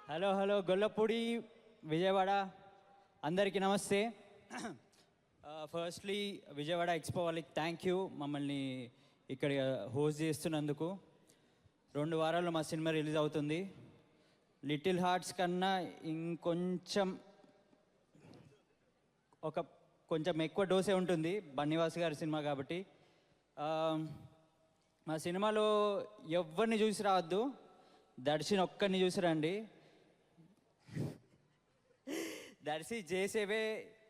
Hello hello Gollapudi Vijayawada అందరికీ నమస్తే. Firstly Vijayawada expo వాళ్ళకి థ్యాంక్ యూ మమ్మల్ని ఇక్కడ హోస్ట్ చేస్తున్నందుకు. 2 వారాల్లో మా సినిమా రిలీజ్ అవుతుంది. లిటిల్ హార్ట్స్ కన్నా ఇంకొంచెం కొంచెం ఎక్కువ డోసే ఉంటుంది, బన్నీవాస్ గారి సినిమా కాబట్టి. మా సినిమాలో ఎవరిని చూసి రావద్దు, దర్శిని ఒక్కరిని చూసి రండి. దర్శి చేసేవే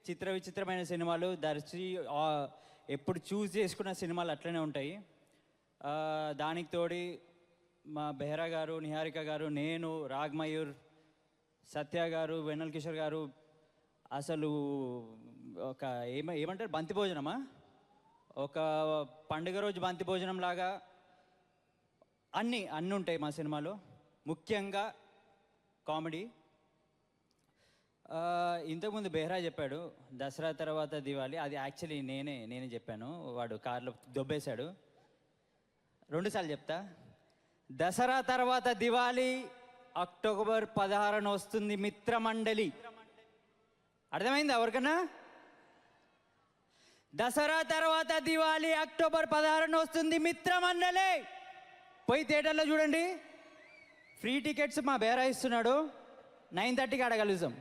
చిత్ర విచిత్రమైన సినిమాలు. దర్శి ఎప్పుడు చూస్ చేసుకున్న సినిమాలు అట్లనే ఉంటాయి. దానికి తోడి మా బెహ్రా గారు, నిహారిక గారు, నేను, రాగ్మయూర్, సత్య గారు, వెన్నెల కిషోర్ గారు అసలు ఒక ఏమంటారు బంతి భోజనమా, ఒక పండుగ రోజు బంతి భోజనం లాగా అన్నీ ఉంటాయి మా సినిమాలో. ముఖ్యంగా కామెడీ. ఇంతకుముందు బెహ్రా చెప్పాడు దసరా తర్వాత దివాళీ, అది యాక్చువల్లీ నేనే చెప్పాను, వాడు కార్లో దొబ్బేశాడు. 2 సార్లు చెప్తా. దసరా తర్వాత దివాళీ అక్టోబర్ 16 వస్తుంది మిత్రమండలి. అర్థమైంది ఎవరికన్నా? దసరా తర్వాత దివాళీ అక్టోబర్ 16 వస్తుంది మిత్రమండలి. పోయి థియేటర్లో చూడండి. ఫ్రీ టికెట్స్ మా బేరా ఇస్తున్నాడు. 9:30కి అడగలుగుతాం.